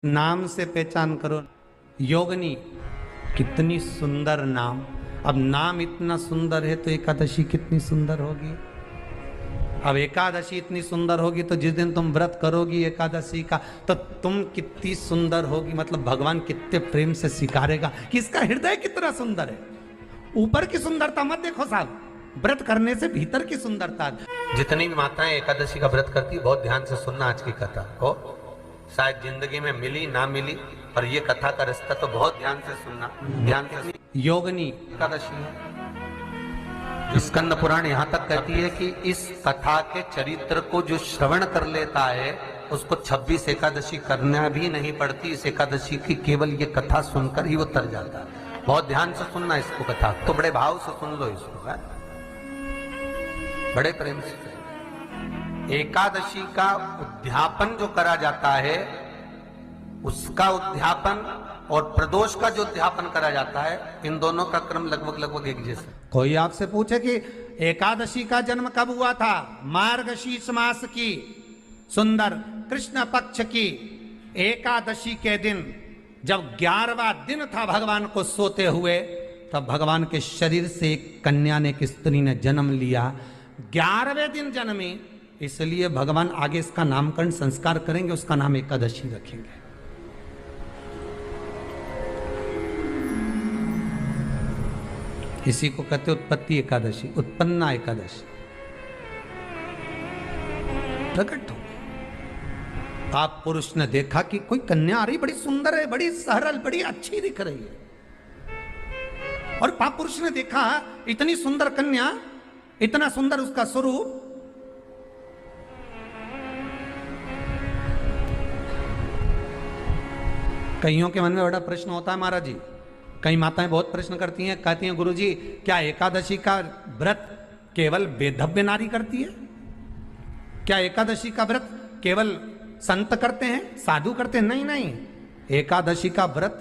नाम से पहचान करो। योगिनी, कितनी सुंदर नाम। अब नाम इतना सुंदर है तो एकादशी कितनी सुंदर होगी। अब एकादशी इतनी सुंदर होगी तो जिस दिन तुम व्रत करोगी एकादशी का तो तुम कितनी सुंदर होगी। मतलब भगवान कितने प्रेम से स्वीकारेगा कि इसका हृदय कितना सुंदर है। ऊपर की सुंदरता मत देखो साहब, व्रत करने से भीतर की सुंदरता। जितनी भी माताएं एकादशी का व्रत करती है बहुत ध्यान से सुनना आज की कथा को। शायद जिंदगी में मिली ना मिली, पर ये कथा का रिश्ता तो बहुत ध्यान से सुनना। ध्यान से। योगिनी एकादशी है। स्कंद पुराण यहाँ तक कहती है कि इस कथा के चरित्र को जो श्रवण कर लेता है उसको 26 एकादशी करना भी नहीं पड़ती। इस एकादशी की केवल ये कथा सुनकर ही वो तर जाता है। बहुत ध्यान से सुनना इसको, कथा तो बड़े भाव से सुन लो इसको, है? बड़े प्रेम से। एकादशी का उद्यापन जो करा जाता है उसका उद्यापन और प्रदोष का जो उद्यापन करा जाता है, इन दोनों का क्रम लगभग एक जैसा। कोई आपसे पूछे कि एकादशी का जन्म कब हुआ था? मार्गशीर्ष मास की सुंदर कृष्ण पक्ष की एकादशी के दिन, जब 11वां दिन था भगवान को सोते हुए, तब भगवान के शरीर से एक कन्या ने, एक स्त्री ने जन्म लिया। 11वें दिन जन्मी, इसलिए भगवान आगे इसका नामकरण संस्कार करेंगे, उसका नाम एकादशी रखेंगे। इसी को कहते उत्पत्ति एकादशी, उत्पन्ना एकादशी। प्रकट हो आप पुरुष ने देखा कि कोई कन्या आ रही, बड़ी सुंदर है, बड़ी सरल, बड़ी अच्छी दिख रही है। और पाप पुरुष ने देखा इतनी सुंदर कन्या, इतना सुंदर उसका स्वरूप। कईयों के मन में बड़ा प्रश्न होता है महाराज जी। कई माताएं बहुत प्रश्न करती हैं, कहती हैं गुरुजी क्या एकादशी का व्रत केवल वेधव्य नारी करती है? क्या एकादशी का व्रत केवल संत करते हैं, साधु करते हैं? नहीं नहीं, एकादशी का व्रत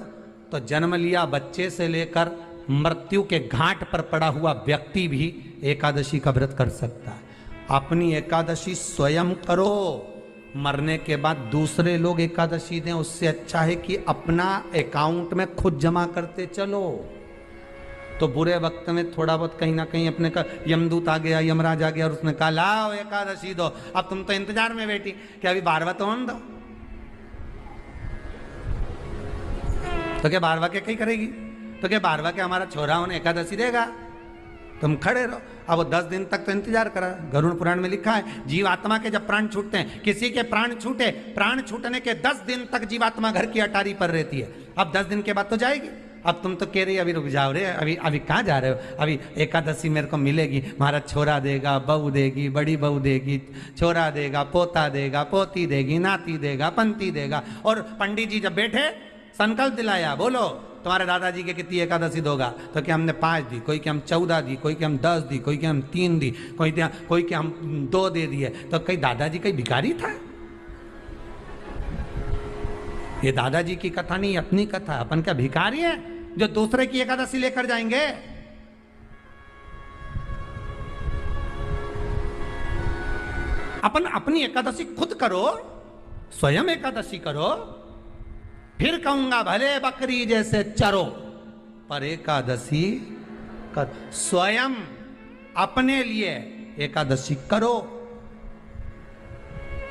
तो जन्म लिया बच्चे से लेकर मृत्यु के घाट पर पड़ा हुआ व्यक्ति भी एकादशी का व्रत कर सकता है। अपनी एकादशी स्वयं करो, मरने के बाद दूसरे लोग एकादशी दें, उससे अच्छा है कि अपना अकाउंट में खुद जमा करते चलो। तो बुरे वक्त में थोड़ा बहुत कहीं ना कहीं अपने का यमदूत आ गया, यमराज आ गया और उसने कहा लाओ एकादशी दो। अब तुम तो इंतजार में बैठी कि अभी 12वां तो होने दो। तो क्या 12वां के कहीं करेगी? तो क्या 12वां के हमारा छोरा उन्हें एकादशी देगा? तुम खड़े रहो। अब वो 10 दिन तक तो इंतजार करा। गरुड़ पुराण में लिखा है जीवात्मा के जब प्राण छूटते हैं, किसी के प्राण छूटे, प्राण छूटने के 10 दिन तक जीवात्मा घर की अटारी पर रहती है। अब 10 दिन के बाद तो जाएगी। अब तुम तो कह रही अभी रुक जाओ रे, अभी कहाँ जा रहे हो? अभी एकादशी मेरे को मिलेगी, हमारा छोरा देगा, बहू देगी, बड़ी बहू देगी, छोरा देगा, पोता देगा, पोती देगी, नाती देगा, पंती देगा। और पंडित जी जब बैठे संकल्प दिलाया, बोलो तुम्हारे दादाजी के कितनी एकादशी दोगा? तो क्या हमने 5 दी, कोई क्या हम 14 दी, कोई क्या हम 10 दी, कोई क्या हम 3 दी, कोई क्या हम 2 दे दिए। तो कहीं दादाजी कहीं भिखारी था? ये दादाजी की कथा नहीं, अपनी कथा। अपन क्या भिखारी है जो दूसरे की एकादशी लेकर जाएंगे? अपन अपनी एकादशी खुद करो, स्वयं एकादशी करो, फिर कहूंगा भले बकरी जैसे चरो, पर एकादशी कर। स्वयं अपने लिए एकादशी करो।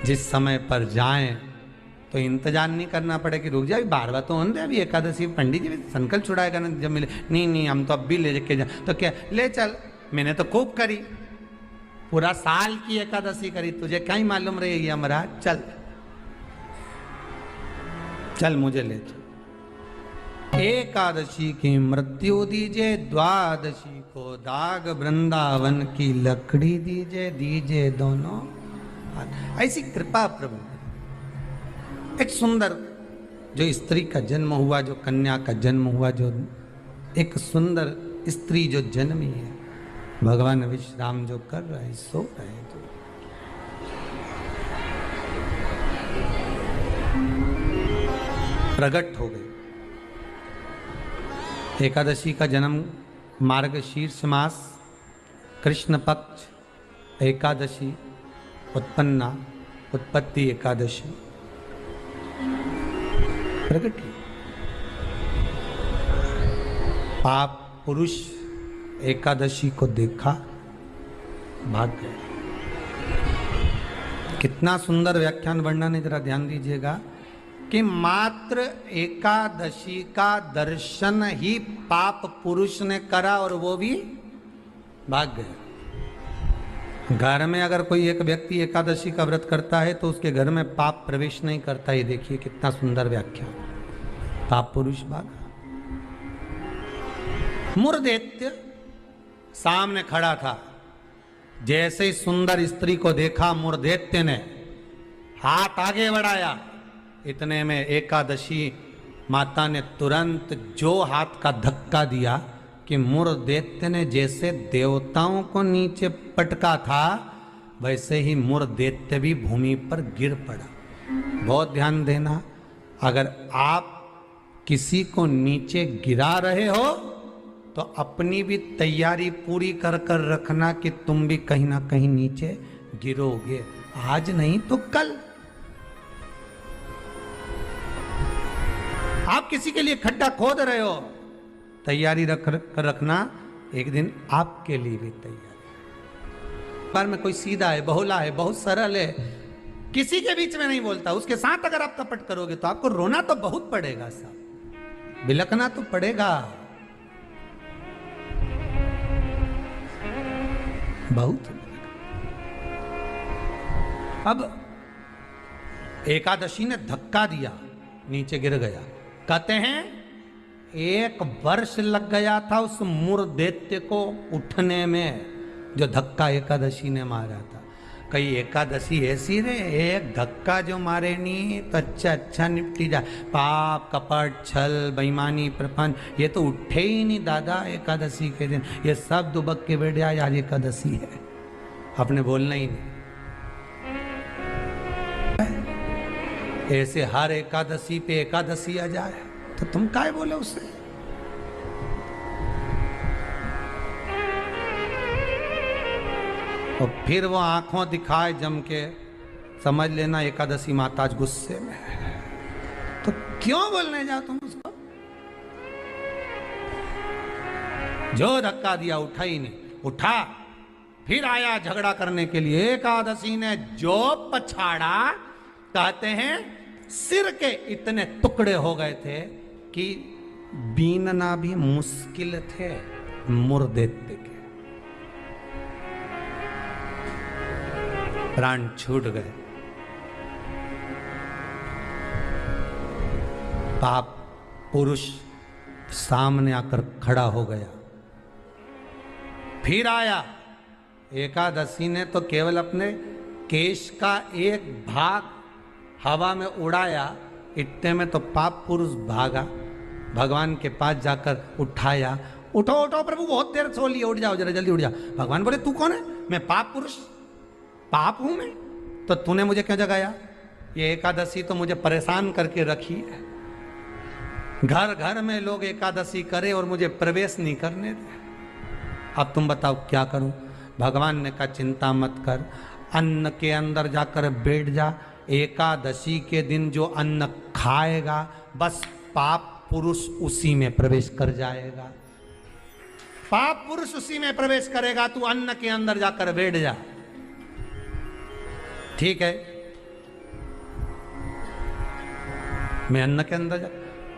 जिस समय पर जाएं तो इंतजार नहीं करना पड़े कि रुक जाए 12वां तो होने दे, अभी एकादशी पंडित जी संकल्प छुड़ाएगा ना जब मिले। नहीं हम तो अब भी ले के जाए। तो क्या ले चल, मैंने तो खूब करी, पूरा साल की एकादशी करी, तुझे क्या ही मालूम रहेगी हमारा? चल मुझे ले चल। एकादशी की मृत्यु दीजे, द्वादशी को दाग, वृंदावन की लकड़ी दीजे दोनों हाथ। ऐसी कृपा प्रभु। एक सुंदर जो स्त्री का जन्म हुआ, जो कन्या का जन्म हुआ, जो एक सुंदर स्त्री जो जन्मी है, भगवान विश्राम जो कर रहे हैं, सो रहे हैं, प्रकट हो गई। एकादशी का जन्म मार्गशीर्ष मास कृष्ण पक्ष एकादशी, उत्पन्ना उत्पत्ति एकादशी। प्रगति। पाप पुरुष एकादशी को देखा, भाग गया। कितना सुंदर व्याख्यान वर्णन है, जरा ध्यान दीजिएगा कि मात्र एकादशी का दर्शन ही पाप पुरुष ने करा और वो भी भाग गया। घर में अगर कोई एक व्यक्ति एकादशी का व्रत करता है तो उसके घर में पाप प्रवेश नहीं करता। ये देखिए कितना सुंदर व्याख्यान। पाप पुरुष भागा। मुरदैत्य सामने खड़ा था। जैसे ही सुंदर स्त्री को देखा, मुरदैत्य ने हाथ आगे बढ़ाया। इतने में एकादशी माता ने तुरंत जो हाथ का धक्का दिया कि मुरदैत्य ने जैसे देवताओं को नीचे पटका था, वैसे ही मुरदैत्य भी भूमि पर गिर पड़ा। बहुत ध्यान देना, अगर आप किसी को नीचे गिरा रहे हो तो अपनी भी तैयारी पूरी कर कर रखना कि तुम भी कहीं ना कहीं नीचे गिरोगे, आज नहीं तो कल। आप किसी के लिए खड्डा खोद रहे हो, तैयारी कर रखना, एक दिन आपके लिए भी तैयारी। बार में कोई सीधा है, बहुला है, बहुत सरल है, किसी के बीच में नहीं बोलता, उसके साथ अगर आप कपट करोगे तो आपको रोना तो बहुत पड़ेगा साहब, बिलखना तो पड़ेगा बहुत। अब एकादशी ने धक्का दिया, नीचे गिर गया। कहते हैं 1 वर्ष लग गया था उस मुरदैत्य को उठने में, जो धक्का एकादशी ने मारा था। कई एकादशी ऐसी रे, एक धक्का जो मारे नहीं तो अच्छा निपटी जाए। पाप कपट छल बेईमानी प्रपंच ये तो उठे ही नहीं दादा एकादशी के दिन। ये सब दुबक के बैठ जाए, आज एकादशी है, आपने बोलना ही नहीं। ऐसे हर एकादशी पे एकादशी आ जाए तो तुम काय बोले उससे। और फिर वो आंखों दिखाए जम के, समझ लेना एकादशी माता आज गुस्से में है। तो क्यों बोलने जाओ तुम उसको? जो धक्का दिया उठा ही नहीं, उठा फिर आया झगड़ा करने के लिए। एकादशी ने जो पछाड़ा, कहते हैं सिर के इतने टुकड़े हो गए थे कि बीनना भी मुश्किल थे मुरदैत्य के। प्राण छूट गए। पाप पुरुष सामने आकर खड़ा हो गया। फिर आया। एकादशी ने तो केवल अपने केश का एक भाग हवा में उड़ाया, इतने में तो पाप पुरुष भागा, भगवान के पास जाकर उठाया। उठो उठो प्रभु, बहुत देर सो लिए, उठ जाओ जरा जल्दी उठ जाओ। भगवान बोले तू कौन है? मैं पाप पुरुष, पाप हूं मैं, तो तूने मुझे क्यों जगाया? ये एकादशी तो मुझे परेशान करके रखी है। घर घर में लोग एकादशी करे और मुझे प्रवेश नहीं करने दे। अब तुम बताओ क्या करूं? भगवान ने कहा चिंता मत कर, अन्न के अंदर जाकर बैठ जा। एकादशी के दिन जो अन्न खाएगा बस पाप पुरुष उसी में प्रवेश कर जाएगा। पाप पुरुष उसी में प्रवेश करेगा, तू अन्न के अंदर जाकर बैठ जा। ठीक है, मैं अन्न के अंदर जा।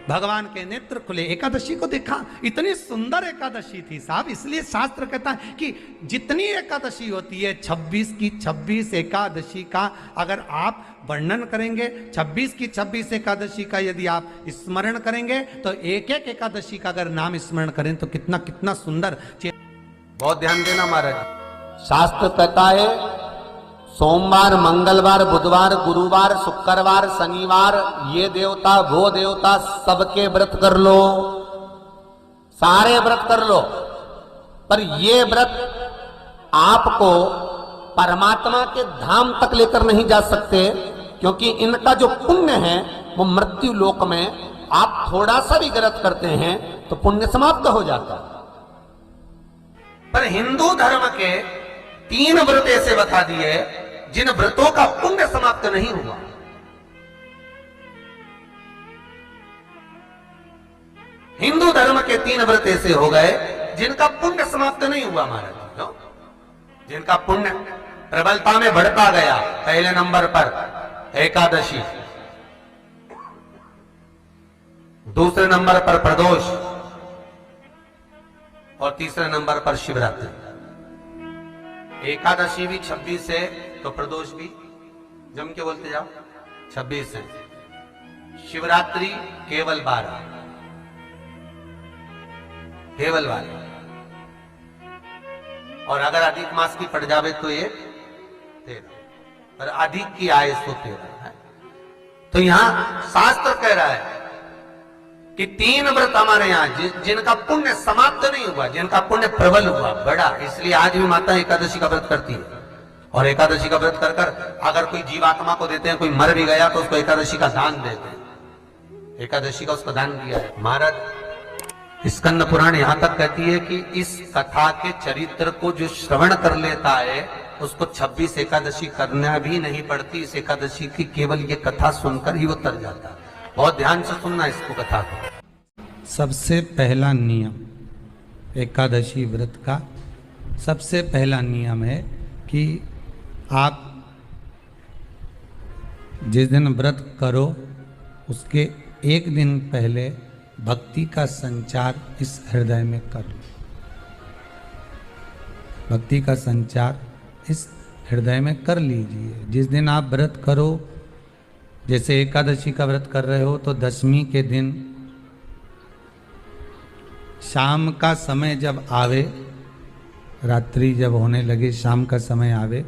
भगवान के नेत्र खुले, एकादशी को देखा। इतनी सुंदर एकादशी थी साहब, इसलिए शास्त्र कहता है कि जितनी एकादशी होती है 26 की 26 एकादशी का अगर आप वर्णन करेंगे, 26 की 26 एकादशी का यदि आप स्मरण करेंगे तो एक एक एकादशी का अगर नाम स्मरण करें तो कितना कितना सुंदर। बहुत ध्यान देना महाराज, शास्त्र कहता है सोमवार, मंगलवार, बुधवार, गुरुवार, शुक्रवार, शनिवार, ये देवता वो देवता सबके व्रत कर लो, सारे व्रत कर लो, पर ये व्रत आपको परमात्मा के धाम तक लेकर नहीं जा सकते, क्योंकि इनका जो पुण्य है वो मृत्यु लोक में आप थोड़ा सा भी गलत करते हैं तो पुण्य समाप्त हो जाता है। पर हिंदू धर्म के 3 व्रत ऐसे बता दिए जिन व्रतों का पुण्य समाप्त नहीं हुआ। हिंदू धर्म के 3 व्रत ऐसे हो गए जिनका पुण्य समाप्त नहीं हुआ महाराज, क्यों? जिनका पुण्य प्रबलता में बढ़ता गया। पहले नंबर पर एकादशी, दूसरे नंबर पर प्रदोष और तीसरे नंबर पर शिवरात्रि। एकादशी भी 26 है तो प्रदोष भी जम के बोलते जाओ 26 है, शिवरात्रि केवल 12, केवल 12, और अगर अधिक मास की पड़ जावे तो ये 13, पर अधिक की आय तो 13 है। तो यहां शास्त्र कह रहा है कि 3 व्रत हमारे यहां जिनका पुण्य समाप्त नहीं हुआ, जिनका पुण्य प्रबल हुआ, बड़ा, इसलिए आज भी माता एकादशी का व्रत करती है। और एकादशी का व्रत कर कर अगर कोई जीवात्मा को देते हैं, कोई मर भी गया तो उसको एकादशी का दान देते हैं, एकादशी का उसको दान दिया है। महाराज स्कंद पुराण यहां तक कहती है कि इस कथा के चरित्र को जो श्रवण कर लेता है उसको 26 एकादशी करना भी नहीं पड़ती। इस एकादशी की केवल ये कथा सुनकर ही वो तर जाता है। बहुत ध्यान से सुनना इसको, कथा को। सबसे पहला नियम एकादशी व्रत का, सबसे पहला नियम है कि आप जिस दिन व्रत करो उसके एक दिन पहले भक्ति का संचार इस हृदय में करो। भक्ति का संचार इस हृदय में कर लीजिए। जिस दिन आप व्रत करो, जैसे एकादशी का व्रत कर रहे हो तो दशमी के दिन शाम का समय जब आवे, रात्रि जब होने लगे, शाम का समय आवे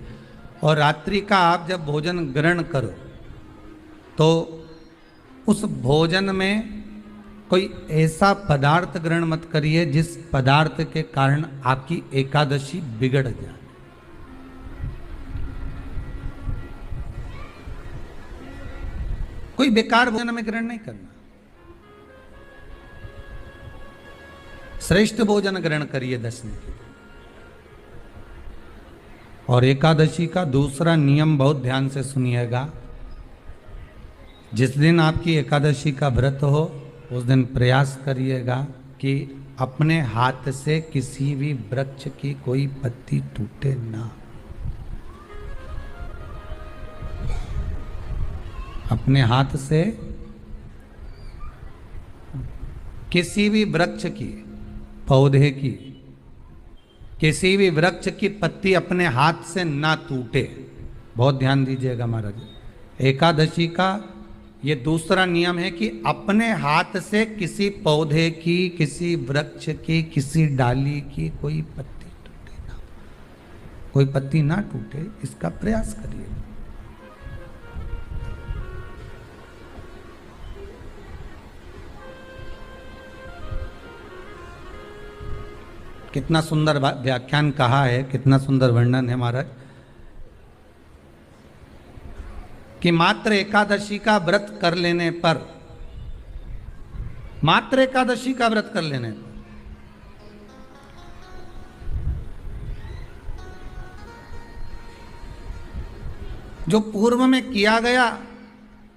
और रात्रि का आप जब भोजन ग्रहण करो तो उस भोजन में कोई ऐसा पदार्थ ग्रहण मत करिए जिस पदार्थ के कारण आपकी एकादशी बिगड़ जाए। कोई बेकार भोजन में ग्रहण नहीं करना, श्रेष्ठ भोजन ग्रहण करिए दशमी के। और एकादशी का दूसरा नियम बहुत ध्यान से सुनिएगा। जिस दिन आपकी एकादशी का व्रत हो उस दिन प्रयास करिएगा कि अपने हाथ से किसी भी वृक्ष की कोई पत्ती टूटे ना। अपने हाथ से किसी भी वृक्ष की, पौधे की, किसी भी वृक्ष की पत्ती अपने हाथ से ना टूटे। बहुत ध्यान दीजिएगा महाराज। एकादशी का ये दूसरा नियम है कि अपने हाथ से किसी पौधे की, किसी वृक्ष की, किसी डाली की कोई पत्ती टूटे ना, कोई पत्ती ना टूटे, इसका प्रयास करिए। कितना सुंदर व्याख्यान कहा है, कितना सुंदर वर्णन है महाराज कि मात्र एकादशी का व्रत कर लेने पर, मात्र एकादशी का व्रत कर लेने पर जो पूर्व में किया गया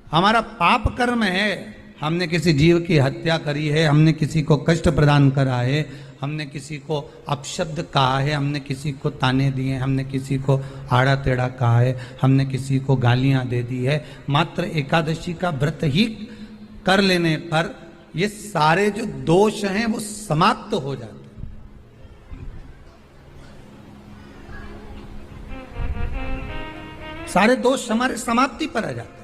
हमारा पाप कर्म है, हमने किसी जीव की हत्या करी है, हमने किसी को कष्ट प्रदान करा है, हमने किसी को अपशब्द कहा है, हमने किसी को ताने दिए, हमने किसी को आड़ा टेढ़ा कहा है, हमने किसी को गालियां दे दी है, मात्र एकादशी का व्रत ही कर लेने पर ये सारे जो दोष हैं वो समाप्त हो जाते हैं। सारे दोष हमारे समाप्ति पर आ जाते हैं।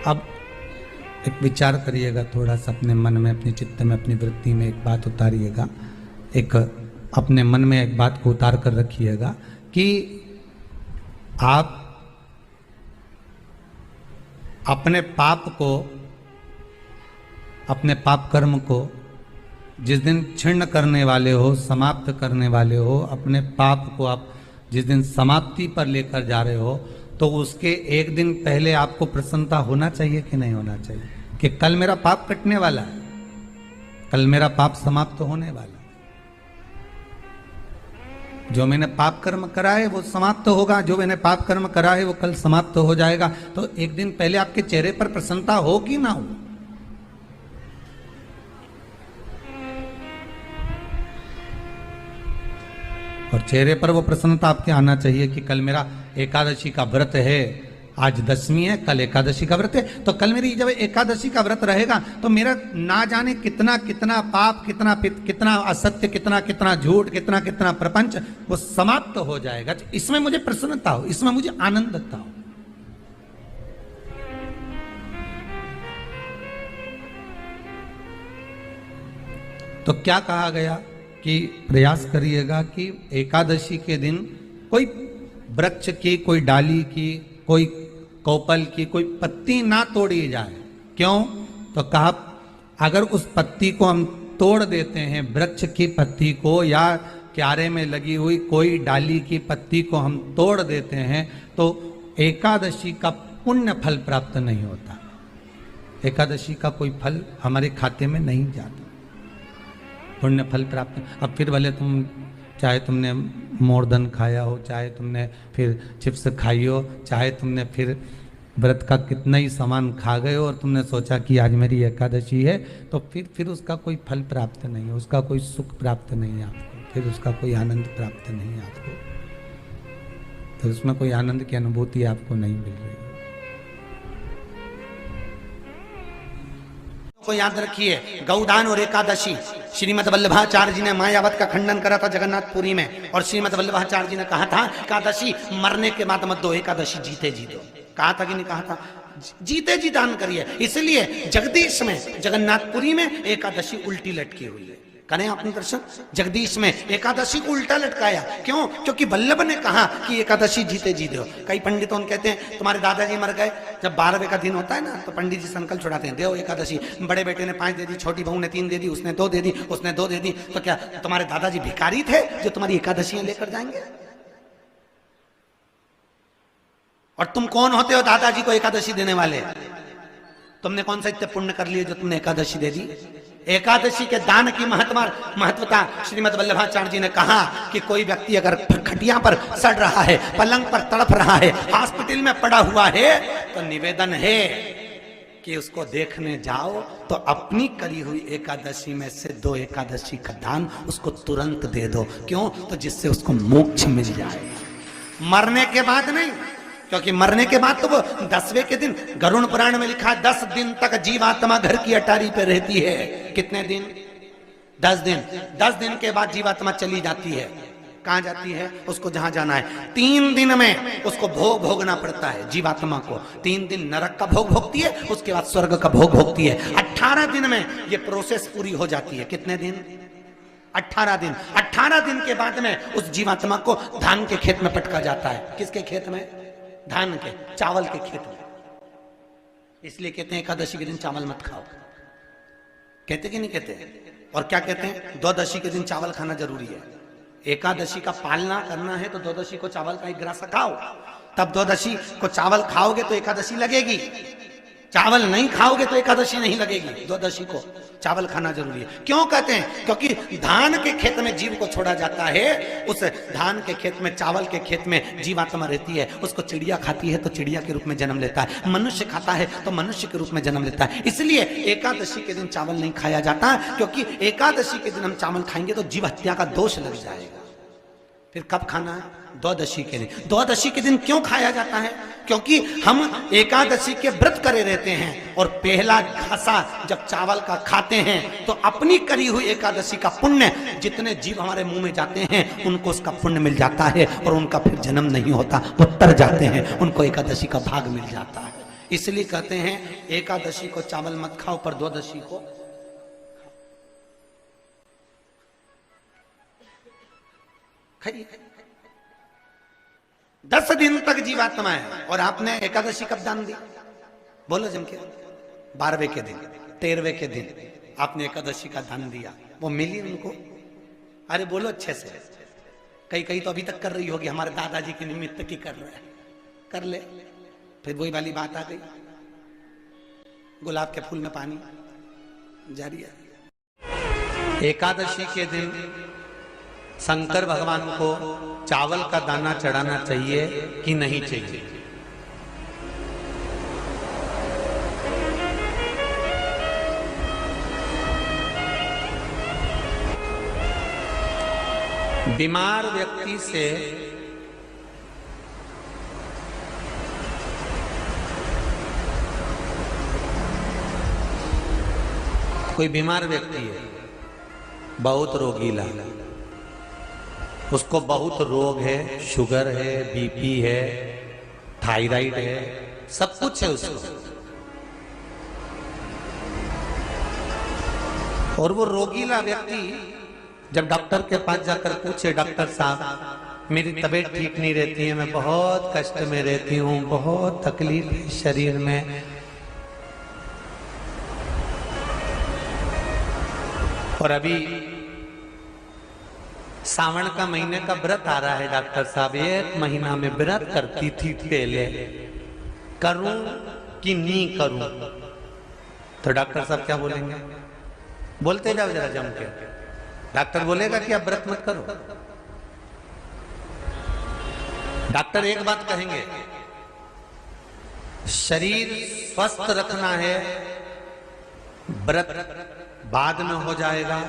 अब एक विचार करिएगा थोड़ा सा अपने मन में, अपने चित्त में, अपनी वृत्ति में एक बात उतारिएगा। एक अपने मन में एक बात को उतार कर रखिएगा कि आप अपने पाप को, अपने पाप कर्म को जिस दिन क्षीण करने वाले हो, समाप्त करने वाले हो, अपने पाप को आप जिस दिन समाप्ति पर लेकर जा रहे हो, तो उसके एक दिन पहले आपको प्रसन्नता होना चाहिए कि नहीं होना चाहिए कि कल मेरा पाप कटने वाला है, कल मेरा पाप समाप्त होने वाला है। जो मैंने पाप कर्म करा है वो समाप्त होगा, जो मैंने पाप कर्म करा है वो कल समाप्त हो जाएगा। तो एक दिन पहले आपके चेहरे पर प्रसन्नता हो कि ना हो? और चेहरे पर वो प्रसन्नता आपके आना चाहिए कि कल मेरा एकादशी का व्रत है, आज दशमी है, कल एकादशी का व्रत है, तो कल मेरी जब एकादशी का व्रत रहेगा तो मेरा ना जाने कितना कितना पाप, कितना कितना असत्य, कितना कितना झूठ, कितना कितना प्रपंच वो समाप्त हो जाएगा। इसमें मुझे प्रसन्नता हो, इसमें मुझे आनंदता हो। तो क्या कहा गया कि प्रयास करिएगा कि एकादशी के दिन कोई वृक्ष की, कोई डाली की, कोई कोपल की कोई पत्ती ना तोड़ी जाए। क्यों? तो कहा अगर उस पत्ती को हम तोड़ देते हैं, वृक्ष की पत्ती को या क्यारे में लगी हुई कोई डाली की पत्ती को हम तोड़ देते हैं तो एकादशी का पुण्य फल प्राप्त नहीं होता, एकादशी का कोई फल हमारे खाते में नहीं जाता, पुण्य फल प्राप्त। अब फिर भले तुम चाहे तुमने मोरधन खाया हो, चाहे तुमने फिर चिप्स खाई हो, चाहे तुमने फिर व्रत का कितना ही सामान खा गए हो और तुमने सोचा कि आज मेरी एकादशी है, तो फिर उसका कोई फल प्राप्त नहीं है, उसका कोई सुख प्राप्त नहीं है आपको, फिर उसका कोई आनंद प्राप्त नहीं है आपको, तो उसमें कोई आनंद की अनुभूति आपको नहीं मिल रही। को याद रखिए, गौदान और एकादशी, श्रीमद वल्लभाचार्य जी ने मायावत का खंडन करा था जगन्नाथपुरी में, और श्रीमद वल्लभाचार्य जी ने कहा था एकादशी मरने के बाद मत दो, एकादशी जीते जी दो। कहा था कि नहीं कहा था? जीते जी दान करिए। इसलिए जगदीश में, जगन्नाथपुरी में एकादशी उल्टी लटकी हुई है। करें आपने दर्शन? जगदीश में एकादशी को उल्टा लटकाया। क्यों? क्योंकि वल्लभ ने कहा कि एकादशी जीते जी दो। कई पंडितों कहते हैं तुम्हारे दादाजी मर गए, जब 12वें का दिन होता है ना तो पंडित जी संकल्प छुड़ाते हैं, दो एकादशी। बड़े बेटे ने 5 दे दी, छोटी बहू ने 3 दे दी, उसने 2 दे दी, उसने 2 दे दी, तो क्या तुम्हारे दादाजी भिखारी थे जो तुम्हारी एकादशियां लेकर जाएंगे? और तुम कौन होते हो दादाजी को एकादशी देने वाले? तुमने कौन सा इतने पुण्य कर लिए जो तुमने एकादशी दे दी? एकादशी के दान की महत्वता श्रीमद वल्लभाचार्य जी ने कहा कि कोई व्यक्ति अगर खटिया पर सड़ रहा है, पलंग पर तड़प रहा है, हॉस्पिटल में पड़ा हुआ है, तो निवेदन है कि उसको देखने जाओ तो अपनी करी हुई एकादशी में से 2 एकादशी का दान उसको तुरंत दे दो। क्यों? तो जिससे उसको मोक्ष मिल जाए, मरने के बाद नहीं। क्योंकि मरने के बाद तो वो 10वें के दिन, गरुड़ पुराण में लिखा है 10 दिन तक जीवात्मा घर की अटारी पे रहती है। कितने दिन? 10 दिन। 10 दिन के बाद जीवात्मा चली जाती है। कहां जाती है? उसको जहां जाना है। 3 दिन में उसको भोग भोगना पड़ता है जीवात्मा को। 3 दिन नरक का भोग भोगती है, उसके बाद स्वर्ग का भोग भोगती है। 18 दिन में ये प्रोसेस पूरी हो जाती है। कितने दिन? 18 दिन। 18 दिन के बाद में उस जीवात्मा को धान के खेत में पटका जाता है। किसके खेत में? धान के, चावल के खेत में। इसलिए कहते हैं एकादशी के दिन चावल मत खाओ। कहते कि नहीं कहते? और क्या कहते हैं? द्वादशी के दिन चावल खाना जरूरी है। एकादशी का पालना करना है तो द्वादशी को चावल का 1 ग्रास खाओ, तब द्वादशी को चावल खाओगे तो एकादशी लगेगी। चावल नहीं खाओगे तो एकादशी नहीं लगेगी। द्वादशी को चावल खाना जरूरी है। क्यों कहते हैं? क्योंकि धान के खेत में जीव को छोड़ा जाता है, उस धान के खेत में, चावल के खेत में जीवात्मा रहती है। उसको चिड़िया खाती है तो चिड़िया के रूप में जन्म लेता है, मनुष्य खाता है तो मनुष्य के रूप में जन्म लेता है। इसलिए एकादशी के दिन चावल नहीं खाया जाता, क्योंकि एकादशी के दिन हम चावल खाएंगे तो जीव हत्या का दोष लग जाएगा। फिर कब खाना है? द्वादशी के दिन। द्वादशी के दिन क्यों खाया जाता है? क्योंकि हम एकादशी के व्रत करे रहते हैं, और पहला घासा जब चावल का खाते हैं तो अपनी करी हुई एकादशी का पुण्य, जितने जीव हमारे मुंह में जाते हैं उनको उसका पुण्य मिल जाता है, और उनका फिर जन्म नहीं होता, वो तर जाते हैं, उनको एकादशी का भाग मिल जाता है। इसलिए कहते हैं एकादशी को चावल मत खाओ, पर द्वादशी को खाइए। 10 दिन तक जीवात्मा है, और आपने एकादशी कब दान दी? बोलो जम के। 12वें के दिन, 13वें के दिन आपने एकादशी का दान दिया, वो मिली उनको? अरे बोलो अच्छे से। कई तो अभी तक कर रही होगी, हमारे दादाजी के निमित्त की कर रहे हैं, कर ले। फिर वही वाली बात आ गई, गुलाब के फूल में पानी जारी है। एकादशी के दिन शंकर भगवान को चावल का दाना चढ़ाना चाहिए कि नहीं चाहिए? बीमार व्यक्ति से कोई बीमार व्यक्ति है, बहुत रोगीला, उसको बहुत रोग है, शुगर है, बीपी है, थायराइड है, सब कुछ है उसको, और वो रोगीला व्यक्ति जब डॉक्टर के पास जाकर पूछे, डॉक्टर साहब मेरी तबीयत ठीक नहीं रहती है, मैं बहुत कष्ट में रहती हूँ, बहुत तकलीफ है शरीर में, और अभी सावन का महीने का व्रत आ रहा है डॉक्टर साहब, 1 महीना में व्रत करती थी पहले, करूं कि नहीं करूं? तो डॉक्टर साहब क्या बोलेंगे? बोलते जाओ जरा जम के। डॉक्टर बोलेगा कि आप व्रत मत करो। डॉक्टर एक बात कहेंगे, शरीर स्वस्थ रखना है, व्रत बाद में हो जाएगा,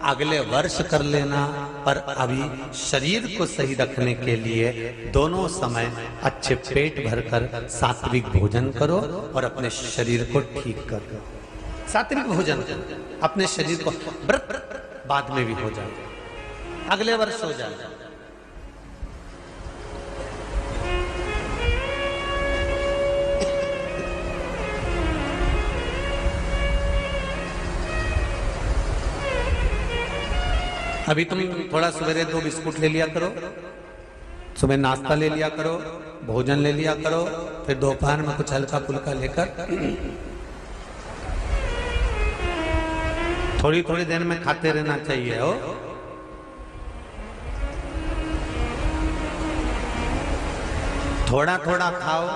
अगले वर्ष कर लेना, पर अभी शरीर को सही रखने के लिए दोनों समय अच्छे पेट भरकर सात्विक भोजन करो और अपने शरीर को ठीक करो। सात्विक भोजन अपने शरीर को, व्रत बाद में भी हो जाए, अगले वर्ष हो जाए। अभी तुम थोड़ा सवेरे 2 बिस्कुट ले लिया करो, सुबह नाश्ता ले लिया करो, भोजन ले लिया करो, फिर दोपहर में कुछ हल्का फुल्का लेकर थोड़ी थोड़ी देर में खाते रहना चाहिए हो। थोड़ा थोड़ा खाओ,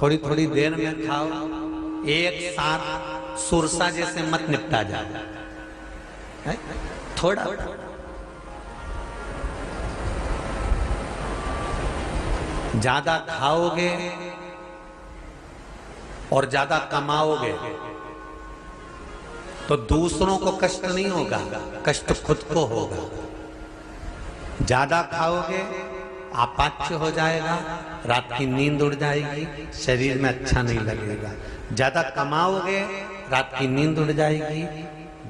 थोड़ी थोड़ी देर में खाओ, एक साथ सुरसा जैसे मत निपटा जाए, थोड़ा ज्यादा खाओगे और ज्यादा कमाओगे तो दूसरों को कष्ट नहीं होगा, कष्ट खुद को होगा। ज्यादा खाओगे अपाच्य हो जाएगा, रात की नींद उड़ जाएगी, शरीर में अच्छा नहीं लगेगा। ज्यादा कमाओगे, रात की नींद उड़ जाएगी,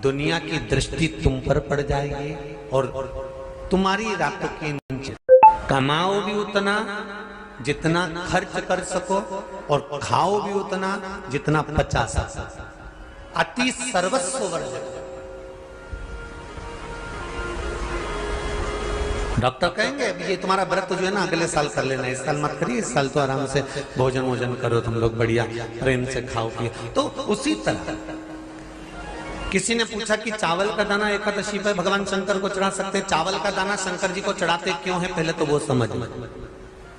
दुनिया की दृष्टि तुम पर पड़ जाएगी और तुम्हारी रातों की नींद। कमाओ भी उतना जितना खर्च कर सको और खाओ भी उतना जितना पचा सको। अति सर्वस्व वर्जन। डॉक्टर कहेंगे ये तुम्हारा व्रत जो है ना अगले साल कर लेना, इस साल मत करिए, इस साल तो आराम से भोजन वोजन करो तुम लोग, बढ़िया प्रेम से खाओ पिए। तो उसी तरह किसी ने पूछा कि चावल का दाना एकादशी पर भगवान शंकर को चढ़ा सकते हैं? चावल का दाना शंकर जी को चढ़ाते क्यों है, पहले तो वो समझ।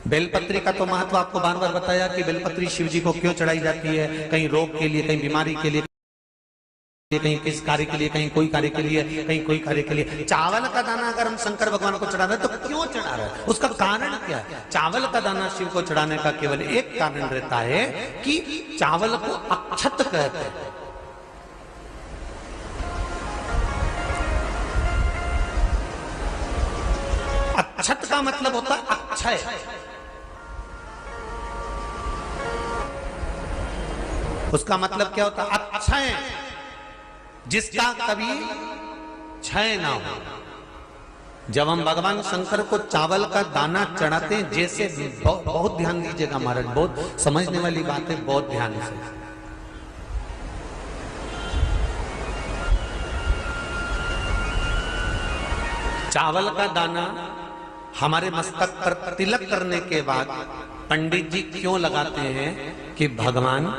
बेलपत्री का तो महत्व आपको बार बार बताया कि बेलपत्री शिव जी को क्यों चढ़ाई जाती है, कहीं रोग के लिए, कहीं बीमारी के लिए, कहीं किस कार्य के लिए, कहीं कोई कार्य के लिए, कहीं कोई कार्य के लिए। चावल का दाना अगर हम शंकर भगवान को चढ़ा रहे हैं तो क्यों चढ़ा रहे हैं, उसका कारण क्या है? चावल का दाना शिव को चढ़ाने का केवल एक कारण रहता है कि चावल को अक्षत कहते हैं। अक्षत का मतलब होता है अक्षय। उसका मतलब क्या होता है? अक्षय, जिसका कभी क्षय ना हो। जब हम भगवान शंकर को चावल का दाना चढ़ाते हैं, जैसे बहुत ध्यान दीजिएगा महाराज, बहुत समझने वाली बात है, बहुत ध्यान से। चावल का दाना हमारे मस्तक पर तिलक करने के बाद पंडित जी क्यों लगाते हैं कि भगवान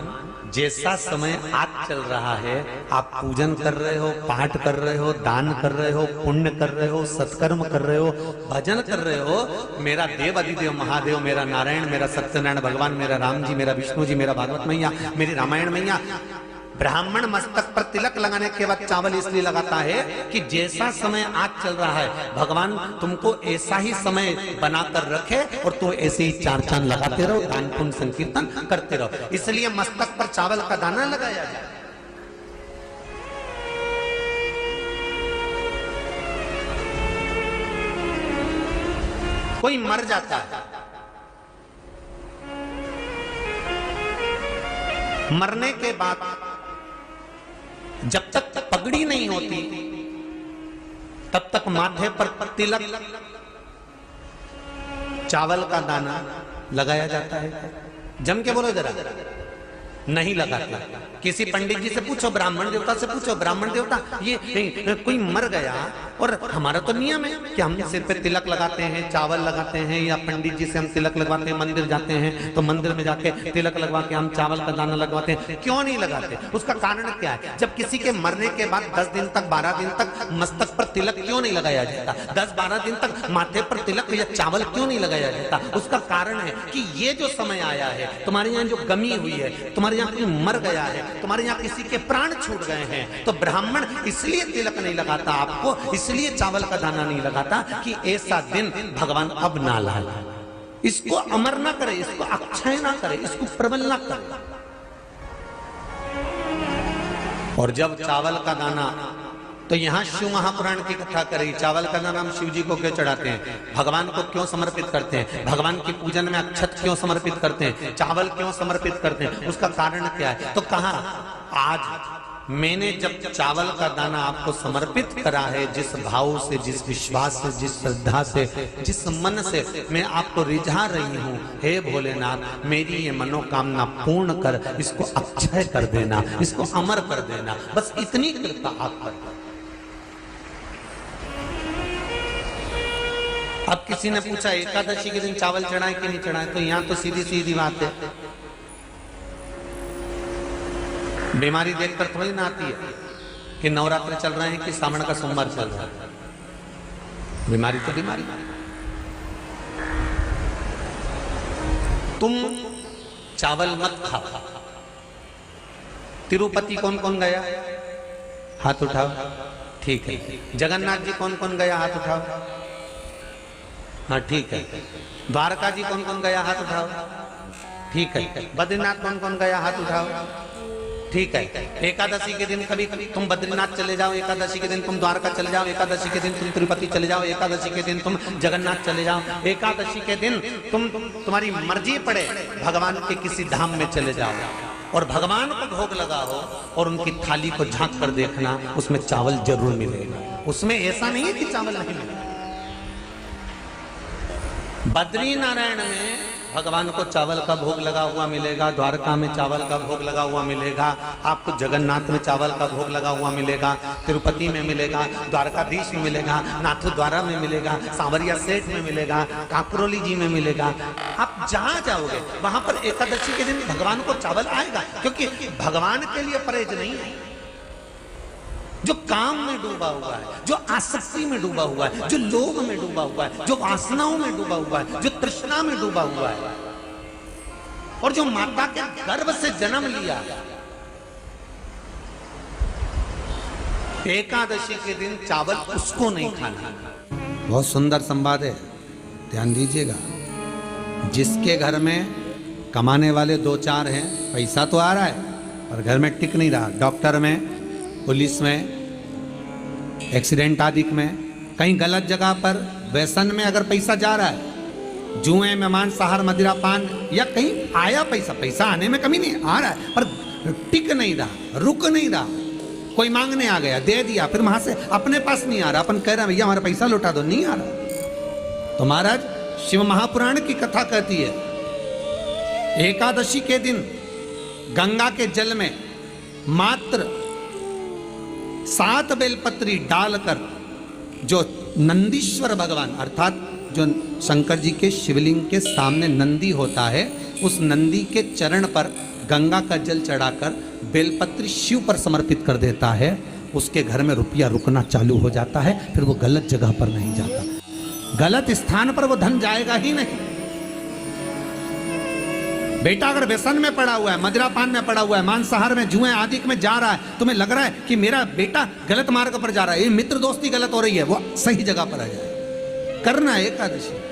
जैसा समय आज चल रहा है, आप पूजन कर रहे हो, पाठ कर रहे हो, दान कर रहे हो, पुण्य कर रहे हो, सत्कर्म कर रहे हो, भजन कर रहे हो, मेरा देव अधिदेव महादेव, मेरा नारायण, मेरा सत्यनारायण भगवान, मेरा राम जी, मेरा विष्णु जी, मेरा भागवत मैया, मेरी रामायण मैया, ब्राह्मण मस्तक पर तिलक लगाने के बाद चावल इसलिए लगाता है कि जैसा समय आज चल रहा है भगवान तुमको ऐसा ही समय बनाकर रखे और तुम ऐसे ही चार चांद लगाते रहो, दान पुण्य संकीर्तन करते रहो, इसलिए मस्तक पर चावल का दाना लगाया जाए। कोई मर जाता है, मरने के बाद जब तक पगड़ी नहीं होती तब तक माथे पर तिलक चावल का दाना लगाया जाता है। जम के बोलो जरा, नहीं लगाता। किसी पंडित जी से पूछो, ब्राह्मण देवता से पूछो, ब्राह्मण देवता ये कोई मर गया और हमारा तो नियम है कि हम सिर पे तिलक लगाते हैं, चावल लगाते हैं, या पंडित जी से हम तिलक लगवाते हैं, मंदिर जाते हैं तो मंदिर में जाके तिलक लगवा के हम चावल का दाना लगवाते हैं। क्यों नहीं लगाते? उसका कारण क्या है? जब किसी के मरने के बाद 10 दिन तक 12 दिन तक मस्तक पर तिलक क्यों नहीं लगाया जाता? 10-12 दिन तक माथे पर तिलक या चावल क्यों नहीं लगाया जाता? उसका कारण है कि ये जो समय आया है, तुम्हारे यहाँ जो गमी हुई है, तुम्हारे यहाँ कोई मर गया है, तुम्हारे यहाँ किसी के प्राण छूट गए हैं, तो ब्राह्मण इसलिए तिलक नहीं लगाता आपको, इसलिए चावल का दाना नहीं लगाता कि ऐसा दिन भगवान अब ना लाए, इसको अमर ना करे, इसको अक्षय ना करे, इसको प्रबल ना करे। और जब चावल का दाना, तो यहां शिव महापुराण की कथा करी, चावल का दाना हम शिव जी को क्यों चढ़ाते हैं, भगवान को क्यों समर्पित करते हैं, भगवान की पूजन में अक्षत क्यों समर्पित करते हैं, चावल क्यों समर्पित करते हैं, उसका कारण क्या है? तो कहा आज मैंने जब चावल का दाना आपको समर्पित करा है, जिस भाव से, जिस विश्वास से, जिस श्रद्धा से, जिस मन से मैं आपको रिझा रही हूं, हे भोलेनाथ मेरी ये मनोकामना पूर्ण कर, इसको अक्षय कर देना, इसको अमर कर देना, बस इतनी कृपा आप कर। अब किसी ने पूछा एकादशी के दिन चावल चढ़ाए कि नहीं चढ़ाए, तो यहां तो सीधी सीधी बात है, बीमारी देखकर थोड़ी ना आती है कि नवरात्र चल रहे हैं कि सावन का सोमवार चल रहा है, बीमारी तो बीमारी। तुम चावल मत खाओ। तिरुपति कौन कौन गया? हाथ उठाओ। ठीक है। जगन्नाथ जी कौन कौन गया? हाथ उठाओ। हाँ ठीक है। द्वारका जी कौन कौन गया? हाथ उठाओ। ठीक है। बद्रीनाथ कौन कौन गया? हाथ उठाओ। ठीक है। एकादशी के दिन कभी तुम बद्रीनाथ चले जाओ, एकादशी के दिन तुम द्वारका चले जाओ, एकादशी के दिन तुम तिरुपति चले जाओ, एकादशी के दिन तुम जगन्नाथ चले जाओ, एकादशी के दिन तुम्हारी मर्जी पड़े भगवान के किसी धाम में चले जाओ और भगवान को भोग लगाओ और उनकी थाली को झांक कर देखना, उसमें चावल जरूर मिलेगा। उसमें ऐसा नहीं है कि चावल नहीं मिलेगा। बद्री नारायण में भगवान को चावल का भोग लगा हुआ मिलेगा, द्वारका में चावल का भोग लगा हुआ मिलेगा, आपको जगन्नाथ में चावल का भोग लगा हुआ मिलेगा, तिरुपति में मिलेगा, द्वारकाधीश में मिलेगा, नाथद्वारा में मिलेगा, सांवरिया सेठ में मिलेगा, काकरोली जी में मिलेगा। आप जहां जाओगे वहां पर एकादशी के दिन भगवान को चावल आएगा, क्योंकि भगवान के लिए परहेज नहीं है। जो काम में डूबा हुआ है, जो आसक्ति में डूबा हुआ है, जो लोभ में डूबा हुआ है, जो वासनाओं में डूबा हुआ है, जो तृष्णा में डूबा हुआ है, और जो माता के गर्भ से जन्म लिया, एकादशी के दिन चावल उसको नहीं खाना। बहुत सुंदर संवाद है, ध्यान दीजिएगा। जिसके घर में कमाने वाले 2-4 हैं, पैसा तो आ रहा है और घर में टिक नहीं रहा, डॉक्टर में, पुलिस में, एक्सीडेंट आदि में, कहीं गलत जगह पर व्यसन में अगर पैसा जा रहा है, जुए में, मांसाहार, मदिरा पान, या कहीं आया पैसा आने में कमी नहीं, आ रहा है पर टिक नहीं रहा, रुक नहीं रहा, कोई मांगने आ गया, दे दिया, फिर वहां से अपने पास नहीं आ रहा, अपन कह रहे हैं भैया हमारा पैसा लौटा दो, नहीं आ रहा। तो महाराज शिव महापुराण की कथा कहती है, एकादशी के दिन गंगा के जल में मात्र 7 बेलपत्री डालकर, जो नंदीश्वर भगवान अर्थात जो शंकर जी के शिवलिंग के सामने नंदी होता है, उस नंदी के चरण पर गंगा का जल चढ़ाकर बेलपत्री शिव पर समर्पित कर देता है, उसके घर में रुपया रुकना चालू हो जाता है, फिर वो गलत जगह पर नहीं जाता, गलत स्थान पर वो धन जाएगा ही नहीं। बेटा अगर व्यसन में पड़ा हुआ है, मदिरापान में पड़ा हुआ है, मांसाहार में, जुए आदि में जा रहा है, तुम्हें लग रहा है कि मेरा बेटा गलत मार्ग पर जा रहा है, ये मित्र दोस्ती गलत हो रही है, वो सही जगह पर आ जाए, करना है एकादशी।